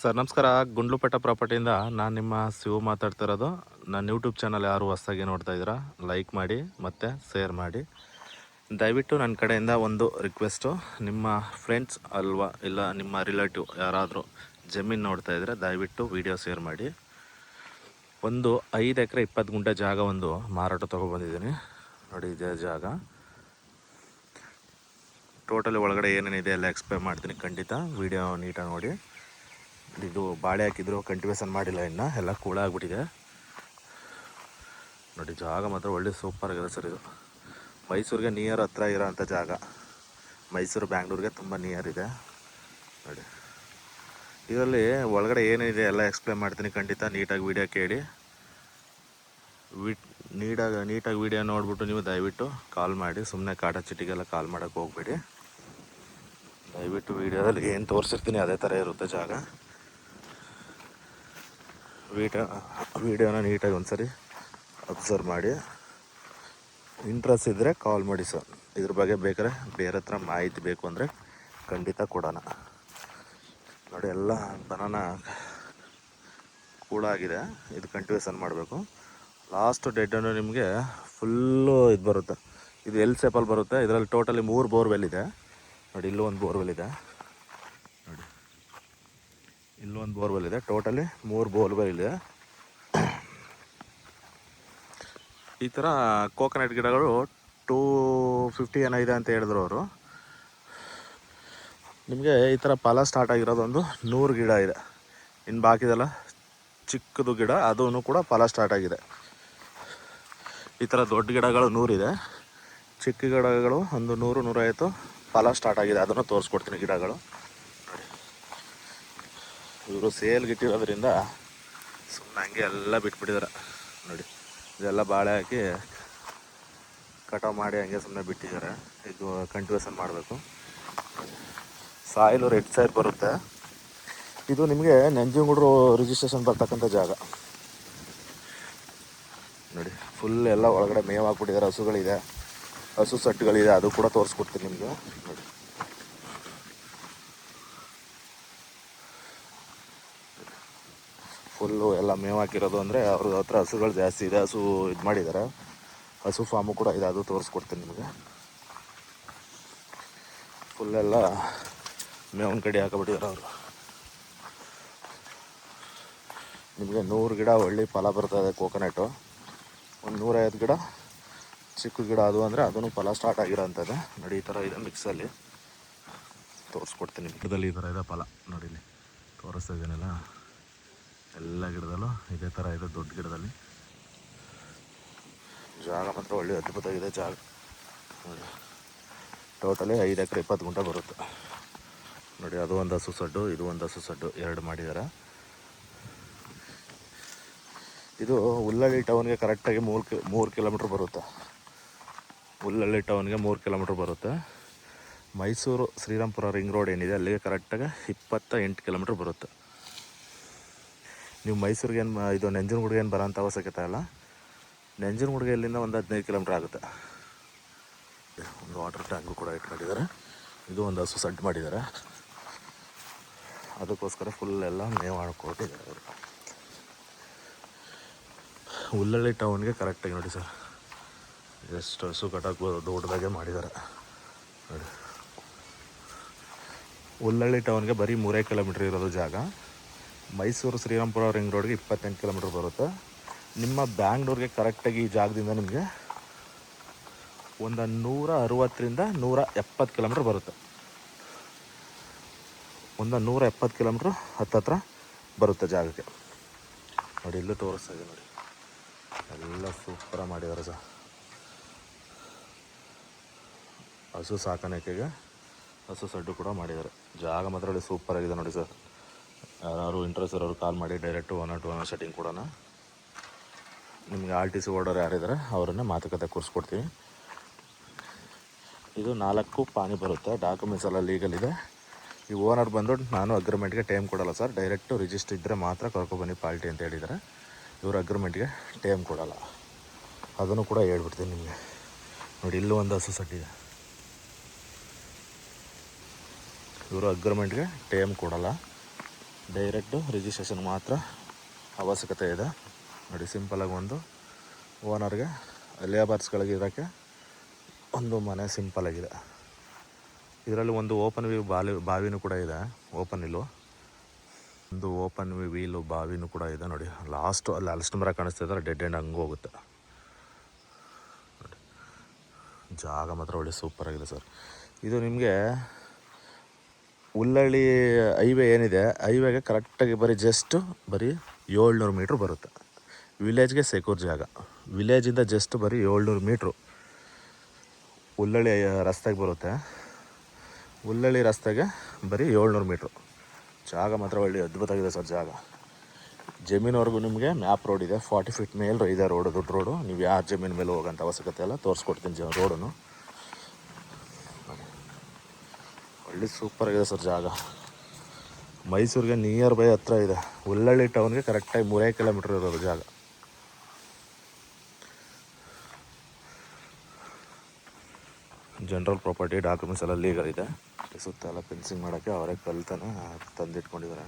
Sir ನಮಸ್ಕಾರ. ಗುಂಡ್ಲುಪೇಟೆ ಪ್ರಾಪರ್ಟಿಯಿಂದ ನಾನು ನಿಮ್ಮ ಶಿವು ಮಾತಾಡ್ತಿರೋದು. ನನ್ನ ಯೂಟ್ಯೂಬ್ ಚಾನಲ್ ಯಾರು ಹೊಸದಾಗಿ ನೋಡ್ತಾ ಇದ್ದೀರಾ, ಲೈಕ್ ಮಾಡಿ ಮತ್ತು ಶೇರ್ ಮಾಡಿ. ದಯವಿಟ್ಟು ನನ್ನ ಕಡೆಯಿಂದ ಒಂದು ರಿಕ್ವೆಸ್ಟು, ನಿಮ್ಮ ಫ್ರೆಂಡ್ಸ್ ಅಲ್ವಾ ಇಲ್ಲ ನಿಮ್ಮ ರಿಲೇಟಿವ್ ಯಾರಾದರೂ ಜಮೀನು ನೋಡ್ತಾ ಇದ್ದರೆ ದಯವಿಟ್ಟು ವಿಡಿಯೋ ಶೇರ್ ಮಾಡಿ. ಒಂದು 5 ಎಕರೆ 20 ಗುಂಟೆ ಜಾಗ ಒಂದು ಮಾರಾಟ ತೊಗೊಬಂದಿದ್ದೀನಿ ನೋಡಿ. ಇದೇ ಜಾಗ ಟೋಟಲಿ ಒಳಗಡೆ ಏನೇನಿದೆ ಎಲ್ಲ ಎಕ್ಸ್ಪ್ಲೇನ್ ಮಾಡ್ತೀನಿ. ಖಂಡಿತ ವಿಡಿಯೋ ನೀಟಾಗಿ ನೋಡಿ. ಇದು ಬಾಳೆ ಹಾಕಿದ್ರು, ಕಂಟಿವೇಶನ್ ಮಾಡಿಲ್ಲ, ಇನ್ನು ಎಲ್ಲ ಕೂಳ ಆಗಿಬಿಟ್ಟಿದೆ ನೋಡಿ. ಜಾಗ ಮಾತ್ರ ಒಳ್ಳೆ ಸೂಪರ್ ಆಗಿದೆ ಸರ್. ಇದು ಮೈಸೂರಿಗೆ ನಿಯರ್ ಹತ್ರ ಇರೋ ಅಂಥ ಜಾಗ. ಮೈಸೂರು ಬ್ಯಾಂಗ್ಳೂರಿಗೆ ತುಂಬ ನಿಯರ್ ಇದೆ ನೋಡಿ. ಇದರಲ್ಲಿ ಒಳಗಡೆ ಏನೇನಿದೆ ಎಲ್ಲ ಎಕ್ಸ್ಪ್ಲೇನ್ ಮಾಡ್ತೀನಿ. ಖಂಡಿತ ನೀಟಾಗಿ ವಿಡಿಯೋ ಕೇಳಿ, ನೀಟಾಗಿ ವಿಡಿಯೋ ನೋಡಿಬಿಟ್ಟು ನೀವು ದಯವಿಟ್ಟು ಕಾಲ್ ಮಾಡಿ. ಸುಮ್ಮನೆ ಕಾಟ ಚೀಟಿಗೆಲ್ಲ ಕಾಲ್ ಮಾಡೋಕ್ಕೆ ಹೋಗಬೇಡಿ. ದಯವಿಟ್ಟು ವಿಡಿಯೋದಲ್ಲಿ ಏನು ತೋರಿಸಿರ್ತೀನಿ ಅದೇ ಥರ ಇರುತ್ತೆ ಜಾಗ. ವಿಡಿಯೋನ ನೀಟಾಗಿ ಒಂದ್ಸರಿ ಅಬ್ಸರ್ವ್ ಮಾಡಿ. ಇಂಟ್ರೆಸ್ಟ್ ಇದ್ದರೆ ಕಾಲ್ ಮಾಡಿ ಸರ್. ಇದ್ರ ಬಗ್ಗೆ ಬೇಕಾದ್ರೆ ಬೇರೆ ಹತ್ರ ಮಾಹಿತಿ ಬೇಕು ಅಂದರೆ ಖಂಡಿತ ಕೊಡೋಣ ನೋಡಿ. ಎಲ್ಲ ಬನಾನ ಕೂಡ ಆಗಿದೆ. ಇದು ಕಂಟಿವೇಶನ್ ಮಾಡಬೇಕು. ಲಾಸ್ಟ್ ಡೆಡ್ಡನ್ನು ನಿಮಗೆ ಫುಲ್ಲು ಇದು ಬರುತ್ತೆ. ಇದು ಎಲ್ ಸೇಪಲ್ಲಿ ಬರುತ್ತೆ. ಇದರಲ್ಲಿ ಟೋಟಲಿ 3 ಬೋರ್ವೆಲ್ ಇದೆ ನೋಡಿ. ಇಲ್ಲೂ ಒಂದು ಬೋರ್ವೆಲ್ ಇದೆ ನೋಡಿ. ಇಲ್ಲೊಂದು ಬೋರ್ವೆಲ್ ಇದೆ. ಟೋಟಲಿ 3 ಬೋರ್ವೆಲ್ ಇದೆ. ಈ ಥರ ಕೋಕೋನಟ್ ಗಿಡಗಳು 250 ಏನೋ ಇದೆ ಅಂತ ಹೇಳಿದ್ರು ಅವರು. ನಿಮಗೆ ಈ ಥರ ಫಲ ಸ್ಟಾರ್ಟ್ ಆಗಿರೋದು ಒಂದು 100 ಗಿಡ ಇದೆ. ಇನ್ನು ಬಾಕಿದೆಲ್ಲ ಚಿಕ್ಕದು ಗಿಡ, ಅದೂ ಕೂಡ ಫಲ ಸ್ಟಾರ್ಟ್ ಆಗಿದೆ. ಈ ಥರ ದೊಡ್ಡ ಗಿಡಗಳು 100 ಇದೆ. ಚಿಕ್ಕ ಗಿಡಗಳು ಒಂದು 100-150 ಫಲ ಸ್ಟಾರ್ಟ್ ಆಗಿದೆ. ಅದನ್ನು ತೋರಿಸ್ಕೊಡ್ತೀನಿ ಗಿಡಗಳು ನೋಡಿ. ಇವರು ಸೇಲ್ಗೆ ಇಟ್ಟಿರೋದ್ರಿಂದ ಸುಮ್ಮನೆ ಹಂಗೆ ಎಲ್ಲ ಬಿಟ್ಬಿಟ್ಟಿದ್ದಾರೆ ನೋಡಿ. ಇದೆಲ್ಲ ಬಾಳೆ ಹಾಕಿ ಕಟಾವು ಮಾಡಿ ಹಂಗೆ ಸುಮ್ಮನೆ ಬಿಟ್ಟಿದ್ದಾರೆ. ಇದು ಕಂಟಿವೇಶನ್ ಮಾಡಬೇಕು. ಸಾಯಿಲು ರೆಡ್ ಸೈಡ್ ಬರುತ್ತೆ. ಇದು ನಿಮಗೆ ನಂಜನಗೂಡು ರಿಜಿಸ್ಟ್ರೇಷನ್ ಬರ್ತಕ್ಕಂಥ ಜಾಗ ನೋಡಿ. ಫುಲ್ ಎಲ್ಲ ಒಳಗಡೆ ಮೇವು ಹಾಕ್ಬಿಟ್ಟಿದ್ದಾರೆ. ಹಸುಗಳಿದೆ, ಹಸು ಸಟ್ಟುಗಳಿದೆ, ಅದು ಕೂಡ ತೋರಿಸ್ಕೊಡ್ತೀನಿ ನಿಮಗೆ ನೋಡಿ. ಫುಲ್ಲು ಎಲ್ಲ ಮೇವು ಹಾಕಿರೋದು ಅಂದರೆ ಅವ್ರ ಹತ್ರ ಹಸುಗಳು ಜಾಸ್ತಿ ಇದೆ. ಹಸು ಇದು ಮಾಡಿದ್ದಾರೆ. ಹಸು ಫಾರ್ಮು ಕೂಡ ಇದೆ, ಅದು ತೋರಿಸ್ಕೊಡ್ತೀನಿ ನಿಮಗೆ. ಫುಲ್ಲೆಲ್ಲ ಮೇವಿನ ಕಡೆ ಹಾಕಿಬಿಟ್ಟಿದ್ದಾರೆ ಅವರು. ನಿಮಗೆ 100 ಗಿಡ ಒಳ್ಳೆ ಫಲ ಬರ್ತದೆ. ಕೋಕೋನಟ್ಟು ಒಂದು 150 ಗಿಡ ಚಿಕ್ಕ ಗಿಡ ಅದು ಅಂದರೆ ಅದನ್ನು ಫಲ ಸ್ಟಾರ್ಟ್ ಆಗಿರೋ ಅಂಥದ್ದು ನೋಡಿ. ಈ ಥರ ಇದೆ ಮಿಕ್ಸಲ್ಲಿ ತೋರಿಸ್ಕೊಡ್ತೀನಿ. ಗಿಡದಲ್ಲಿ ಈ ಥರ ಇದೆ ಫಲ ನೋಡಿ. ಇಲ್ಲಿ ತೋರಿಸ್ತಾ ಇದ್ದೀನಲ್ಲ, ಎಲ್ಲ ಗಿಡದಲ್ಲೂ ಇದೇ ಥರ ಇದೆ. ದೊಡ್ಡ ಗಿಡದಲ್ಲಿ ಜಾಗ ಮಾತ್ರ ಒಳ್ಳೆ ಅದ್ಭುತವಾಗಿದೆ ಜಾಗ ನೋಡಿ. ಟೋಟಲಿ 5 ಎಕರೆ 20 ಗುಂಟೆ ಬರುತ್ತೆ ನೋಡಿ. ಅದು ಒಂದು ಹಸು ಸಡ್ಡು, ಇದು ಒಂದು ಹಸು ಸಡ್ಡು, 2 ಮಾಡಿದ್ದಾರೆ. ಇದು ಹುಲ್ಲಳ್ಳಿ ಟೌನ್ಗೆ ಕರೆಕ್ಟಾಗಿ 3 ಕಿಲೋಮೀಟ್ರ್ ಬರುತ್ತೆ. ಹುಲ್ಲಳ್ಳಿ ಟೌನ್ಗೆ 3 ಕಿಲೋಮೀಟ್ರ್ ಬರುತ್ತೆ. ಮೈಸೂರು ಶ್ರೀರಾಮ್ಪುರ ರಿಂಗ್ ರೋಡ್ ಏನಿದೆ ಅಲ್ಲಿಗೆ ಕರೆಕ್ಟಾಗಿ 28 ಕಿಲೋಮೀಟ್ರ್ ಬರುತ್ತೆ. ನೀವು ಮೈಸೂರಿಗೆ ಇದು ನಂಜನಗೂಡಿಗೆ ಏನು ಬರೋಂಥ ಅವಶ್ಯಕತೆ ಇಲ್ಲ. ನಂಜನಗೂಡಿಗೆ ಇಲ್ಲಿಂದ ಒಂದು 15 ಕಿಲೋಮೀಟ್ರ್ ಆಗುತ್ತೆ. ಒಂದು ವಾಟರ್ ಟ್ಯಾಂಕು ಕೂಡ ಇಟ್ಕೊಂಡಿದ್ದಾರೆ. ಇದು ಒಂದು ಹಸು ಸಡ್ಡು ಮಾಡಿದ್ದಾರೆ. ಅದಕ್ಕೋಸ್ಕರ ಫುಲ್ ಎಲ್ಲ ಮೇವು ಮಾಡ್ಕೊಟ್ಟಿದ್ದಾರೆ ಅವರು. ಹುಲ್ಲಳ್ಳಿ ಟೌನ್ಗೆ ಕರೆಕ್ಟಾಗಿ ನೋಡಿ ಸರ್, ಎಷ್ಟು ಹಸು ಕಟ್ಟಾಕ್ಬೋದು ದೊಡ್ಡದಾಗೆ ಮಾಡಿದ್ದಾರೆ ನೋಡಿ. ಹುಲ್ಲಳ್ಳಿ ಟೌನ್ಗೆ ಬರೀ 3 ಕಿಲೋಮೀಟ್ರ್ ಇರೋದು ಜಾಗ. ಮೈಸೂರು ಶ್ರೀರಾಮ್ಪುರ ರಿಂಗ್ ರೋಡ್ಗೆ 28 ಕಿಲೋಮೀಟ್ರ್ ಬರುತ್ತೆ. ನಿಮ್ಮ ಬ್ಯಾಂಗ್ಳೂರಿಗೆ ಕರೆಕ್ಟಾಗಿ ಈ ಜಾಗದಿಂದ ನಿಮಗೆ ಒಂದು 160ರಿಂದ 170 ಕಿಲೋಮೀಟ್ರ್ ಬರುತ್ತೆ. ಒಂದು 170 ಕಿಲೋಮೀಟ್ರ್ ಹತ್ತತ್ರ ಬರುತ್ತೆ ಜಾಗಕ್ಕೆ ನೋಡಿ. ಇಲ್ಲೂ ತೋರಿಸ್ತಾ ಇದೆ ನೋಡಿ. ಎಲ್ಲ ಸೂಪರಾಗಿ ಮಾಡಿದ್ದಾರೆ ಸರ್. ಹಸು ಸಾಕಾಣಿಕೆಗೆ ಹಸು ಸಡ್ಡು ಕೂಡ ಮಾಡಿದ್ದಾರೆ. ಜಾಗ ಮಾತ್ರ ಒಳ್ಳೆ ಸೂಪರಾಗಿದೆ ನೋಡಿ ಸರ್. ಯಾರು ಇಂಟ್ರೆಸ್ಟ್ ಇರೋರು ಕಾಲ್ ಮಾಡಿ. ಡೈರೆಕ್ಟು 1-to-1 ಸೆಟ್ಟಿಂಗ್ ಕೊಡೋಣ. ನಿಮಗೆ RTC ಓಡರ್ ಯಾರಿದ್ದಾರೆ ಅವರನ್ನು ಮಾತುಕತೆ ಕೂರಿಸ್ಕೊಡ್ತೀವಿ. ಇದು 4 ಪಾನಿ ಬರುತ್ತೆ. ಡಾಕ್ಯುಮೆಂಟ್ಸ್ ಎಲ್ಲ ಲೀಗಲ್ ಇದೆ. ಈ ಓನರ್ ಬಂದು ನಾನು ಅಗ್ರಿಮೆಂಟ್ಗೆ ಟೈಮ್ ಕೊಡೋಲ್ಲ ಸರ್. ಡೈರೆಕ್ಟು ರಿಜಿಸ್ಟ್ರ್ ಇದ್ದರೆ ಮಾತ್ರ ಕರ್ಕೊಬನ್ನಿ ಪಾರ್ಟಿ ಅಂತ ಹೇಳಿದ್ದಾರೆ. ಇವರು ಅಗ್ರಿಮೆಂಟ್ಗೆ ಟೈಮ್ ಕೊಡೋಲ್ಲ, ಅದನ್ನು ಕೂಡ ಹೇಳ್ಬಿಡ್ತೀನಿ ನಿಮಗೆ ನೋಡಿ. ಇಲ್ಲೂ ಒಂದು ಹಸು ಸಡ್ಡಿದೆ. ಇವರು ಅಗ್ರಿಮೆಂಟ್ಗೆ ಟೈಮ್ ಕೊಡೋಲ್ಲ. ಡೈರೆಕ್ಟು ರಿಜಿಸ್ಟ್ರೇಷನ್ ಮಾತ್ರ ಅವಶ್ಯಕತೆ ಇದೆ ನೋಡಿ. ಸಿಂಪಲಾಗಿ ಒಂದು ಓನರ್ಗೆ ಲೇಬರ್ಸ್ಗಳಿಗೆ ಇರೋಕ್ಕೆ ಒಂದು ಮನೆ ಸಿಂಪಲಾಗಿದೆ. ಇದರಲ್ಲಿ ಒಂದು ಓಪನ್ ವ್ಯೂ ಬಾವಿನೂ ಕೂಡ ಇದೆ. ಓಪನ್ ಇಲ್ಲು ಒಂದು ಓಪನ್ ವೀಲು ಬಾವಿನೂ ಕೂಡ ಇದೆ ನೋಡಿ. ಲಾಸ್ಟು ಅಲ್ಲಿ ಹಲಸಿನ ಮರ ಕಾಣಿಸ್ತಿದ್ದಾರೆ, ಡೆಡ್ ಎಂಡ್ ಹಂಗೆ ಹೋಗುತ್ತೆ ನೋಡಿ. ಜಾಗ ಮಾತ್ರ ಒಳ್ಳೆ ಸೂಪರಾಗಿದೆ ಸರ್. ಇದು ನಿಮಗೆ ಹುಲ್ಲಳ್ಳಿ ಹೈವೇ ಏನಿದೆ, ಹೈವೇಗೆ ಕರೆಕ್ಟಾಗಿ ಬರೀ 700 ಮೀಟ್ರ್ ಬರುತ್ತೆ. ವಿಲೇಜ್ಗೆ ಸೆಕ್ಯೂರ್ ಜಾಗ. ವಿಲೇಜಿಂದ ಬರೀ 700 ಮೀಟ್ರು ಹುಲ್ಲಳ್ಳಿ ರಸ್ತೆಗೆ ಬರುತ್ತೆ. ಹುಲ್ಲಳ್ಳಿ ರಸ್ತೆಗೆ ಬರೀ 700 ಮೀಟ್ರು. ಜಾಗ ಮಾತ್ರ ಒಳ್ಳೆ ಅದ್ಭುತವಾಗಿದೆ ಸರ್. ಜಾಗ ಜಮೀನವರೆಗೂ ನಿಮಗೆ ಮ್ಯಾಪ್ ರೋಡ್ ಇದೆ. 40 ಫೀಟ್ ಮೇಲೆ ಇದೆ ರೋಡು, ದೊಡ್ಡ ರೋಡು. ನೀವು ಯಾರು ಜಮೀನು ಮೇಲೆ ಹೋಗೋಂಥ ಅವಶ್ಯಕತೆ ಇಲ್ಲ, ತೋರಿಸ್ಕೊಡ್ತೀನಿ ರೋಡನ್ನು. ಒಳ್ಳೆ ಸೂಪರಾಗಿದೆ ಸರ್ ಜಾಗ. ಮೈಸೂರಿಗೆ ನಿಯರ್ ಬೈ ಹತ್ರ ಇದೆ. ಹುಲ್ಲಳ್ಳಿ ಟೌನ್ಗೆ ಕರೆಕ್ಟಾಗಿ 3 ಕಿಲೋಮೀಟ್ರ್ ಇರೋದು ಜಾಗ. ಜನರಲ್ ಪ್ರಾಪರ್ಟಿ ಡಾಕ್ಯುಮೆಂಟ್ಸ್ ಎಲ್ಲ ಲೀಗಲ್ ಇದೆ. ಸುತ್ತ ಎಲ್ಲ ಫೆನ್ಸಿಂಗ್ ಮಾಡೋಕ್ಕೆ ಅವರೇ ಕಲ್ತಾನೆ ತಂದಿಟ್ಕೊಂಡಿದ್ದಾರೆ.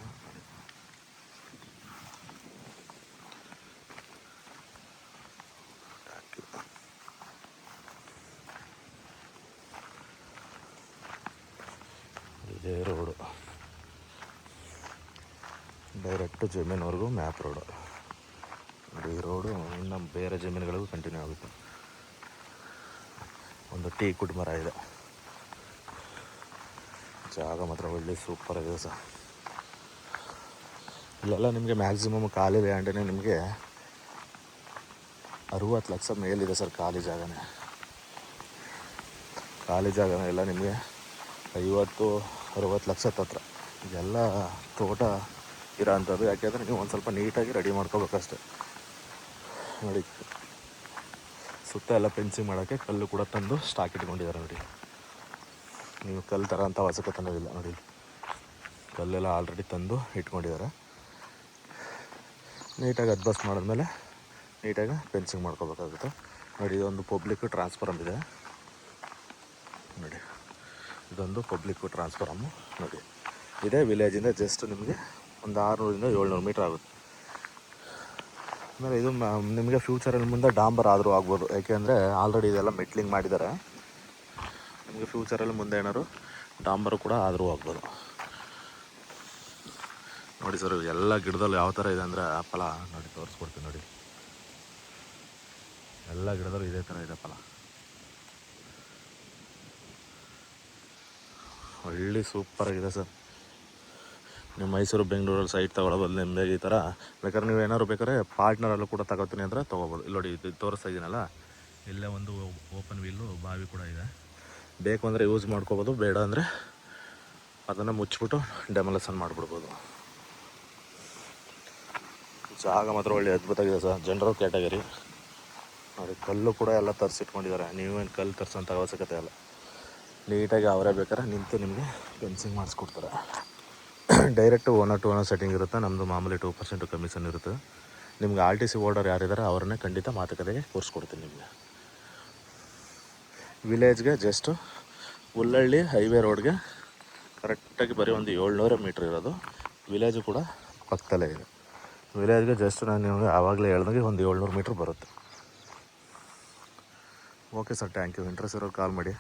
ಇದೇ ರೋಡು ಡೈರೆಕ್ಟು ಜಮೀನವರೆಗೂ ಮ್ಯಾಪ್ ರೋಡು. ಈ ರೋಡು ಇನ್ನು ಬೇರೆ ಜಮೀನುಗಳಿಗೂ ಕಂಟಿನ್ಯೂ ಆಗುತ್ತೆ. ಒಂದು ಟೀ ಕುಡ್ ಮರ ಇದೆ. ಜಾಗ ಮಾತ್ರ ಒಳ್ಳೆ ಸೂಪರಾಗಿದೆ ಸರ್. ಇಲ್ಲೆಲ್ಲ ನಿಮಗೆ ಮ್ಯಾಕ್ಸಿಮಮ್ ಖಾಲಿ ಲ್ಯಾಂಡೇ ನಿಮಗೆ 60 ಲಕ್ಷ ಮೇಲಿದೆ ಸರ್. ಖಾಲಿ ಜಾಗನೇ ಎಲ್ಲ ನಿಮಗೆ 50-60 ಲಕ್ಷ ಹತ್ರ. ಇದೆಲ್ಲ ತೋಟ ಇರೋ ಅಂಥದ್ದು. ಯಾಕೆಂದರೆ ನೀವು ಒಂದು ಸ್ವಲ್ಪ ನೀಟಾಗಿ ರೆಡಿ ಮಾಡ್ಕೋಬೇಕಷ್ಟೆ ನೋಡಿ. ಸುತ್ತ ಎಲ್ಲ ಫೆನ್ಸಿಂಗ್ ಮಾಡೋಕ್ಕೆ ಕಲ್ಲು ಕೂಡ ತಂದು ಸ್ಟಾಕ್ ಇಟ್ಕೊಂಡಿದ್ದಾರೆ ನೋಡಿ. ನೀವು ಕಲ್ಲು ಥರ ಅಂತ ಅವಶ್ಯಕತೆ ಇಲ್ಲ ನೋಡಿ. ಕಲ್ಲೆಲ್ಲ ಆಲ್ರೆಡಿ ತಂದು ಇಟ್ಕೊಂಡಿದ್ದಾರೆ. ನೀಟಾಗಿ ಅಡ್ಜಸ್ಟ್ ಮಾಡಿದ್ಮೇಲೆ ನೀಟಾಗಿ ಫೆನ್ಸಿಂಗ್ ಮಾಡ್ಕೋಬೇಕಾಗುತ್ತೆ ನೋಡಿ. ಇದೊಂದು ಪಬ್ಲಿಕ್ ಟ್ರಾನ್ಸ್ಫಾರಮ್ ಇದೆ ನೋಡಿ. ಇದೊಂದು ಪಬ್ಲಿಕ್ ಟ್ರಾನ್ಸ್ಫಾರಮ್ಮು ನೋಡಿ. ಇದೇ ವಿಲೇಜಿಂದ ನಿಮಗೆ ಒಂದು 600-700 ಮೀಟ್ರ್ ಆಗುತ್ತೆ. ಆಮೇಲೆ ಇದು ನಿಮಗೆ ಫ್ಯೂಚರಲ್ಲಿ ಮುಂದೆ ಡಾಂಬರ್ ಆದರೂ ಆಗ್ಬೋದು. ಯಾಕೆಂದರೆ ಆಲ್ರೆಡಿ ಇದೆಲ್ಲ ಮೆಟ್ಲಿಂಗ್ ಮಾಡಿದ್ದಾರೆ. ನಿಮಗೆ ಫ್ಯೂಚರಲ್ಲಿ ಮುಂದೆ ಏನಾದ್ರು ಡಾಂಬರು ಕೂಡ ಆದರೂ ಆಗ್ಬೋದು ನೋಡಿ ಸರ್. ಎಲ್ಲ ಗಿಡದಲ್ಲಿ ಯಾವ ಥರ ಇದೆ ಅಂದರೆ ಫಲ ನೋಡಿ, ತೋರಿಸ್ಕೊಡ್ತೀನಿ ನೋಡಿ. ಎಲ್ಲ ಗಿಡದಲ್ಲೂ ಇದೇ ಥರ ಇದೆ ಫಲ. ಒಳ್ಳೆ ಸೂಪರಾಗಿದೆ ಸರ್. ನೀವು ಮೈಸೂರು ಬೆಂಗಳೂರಲ್ಲಿ ಸೈಟ್ ತೊಗೊಳೋಬಲ್ಲ ನಿಮಗೆ ಈ ಥರ ಬೇಕಾದ್ರೆ ನೀವು ಏನಾದ್ರು ಬೇಕಾದ್ರೆ ಪಾರ್ಟ್ನರಲ್ಲೂ ಕೂಡ ತಗೋತೀನಿ ಅಂದರೆ ತೊಗೋಬೋದು. ಇಲ್ಲಿ ನೋಡಿ, ಇದು ತೋರಿಸ್ತಾ ಇದ್ದೀನಲ್ಲ, ಇಲ್ಲೇ ಒಂದು ಓಪನ್ ವೀಲು ಬಾವಿ ಕೂಡ ಇದೆ. ಬೇಕು ಅಂದರೆ ಯೂಸ್ ಮಾಡ್ಕೋಬೋದು, ಬೇಡ ಅಂದರೆ ಅದನ್ನು ಮುಚ್ಚಿಬಿಟ್ಟು ಡೆಮೊಲೇಷನ್ ಮಾಡಿಬಿಡ್ಬೋದು. ಜಾಗ ಮಾತ್ರ ಒಳ್ಳೆ ಅದ್ಭುತವಾಗಿದೆ ಸರ್. ಜನರಲ್ ಕ್ಯಾಟಗರಿ ನೋಡಿ. ಕಲ್ಲು ಕೂಡ ಎಲ್ಲ ತರಿಸಿಟ್ಕೊಂಡಿದ್ದಾರೆ. ನೀವೇನು ಕಲ್ಲು ತರಿಸೋಂಥ ಅವಶ್ಯಕತೆ ಇಲ್ಲ. ನೀಟಾಗಿ ಅವರೇ ಬೇಕಾದ್ರೆ ನಿಂತು ನಿಮಗೆ ಫೆನ್ಸಿಂಗ್ ಮಾಡಿಸ್ಕೊಡ್ತಾರೆ. Direct owner to owner setting ಇರುತ್ತೆ. ನಮ್ಮದು ಮಾಮೂಲಿ 2% ಕಮಿಷನ್ ಇರುತ್ತೆ. ನಿಮ್ಗೆ RTC ಓಲ್ಡರ್ ಯಾರಿದ್ದಾರೆ ಅವ್ರನ್ನೇ ಖಂಡಿತ ಮಾತುಕತೆಗೆ ಕೂರಿಸ್ಕೊಡ್ತೀನಿ. ನಿಮಗೆ ವಿಲೇಜ್ಗೆ ಹುಲ್ಲಳ್ಳಿ ಹೈವೇ ರೋಡ್ಗೆ ಕರೆಕ್ಟಾಗಿ ಬರೀ ಒಂದು 700 ಮೀಟ್ರ್ ಇರೋದು. ವಿಲೇಜು ಕೂಡ ಪಕ್ಕದಲ್ಲೇ ಇದೆ. ವಿಲೇಜ್ಗೆ ನಾನು ನಿಮಗೆ ಆವಾಗಲೇ ಹೇಳ್ದಂಗೆ ಒಂದು 700 ಮೀಟ್ರ್ ಬರುತ್ತೆ. Okay sir, thank you. Interest ಇರೋರು ಕಾಲ್ ಮಾಡಿ.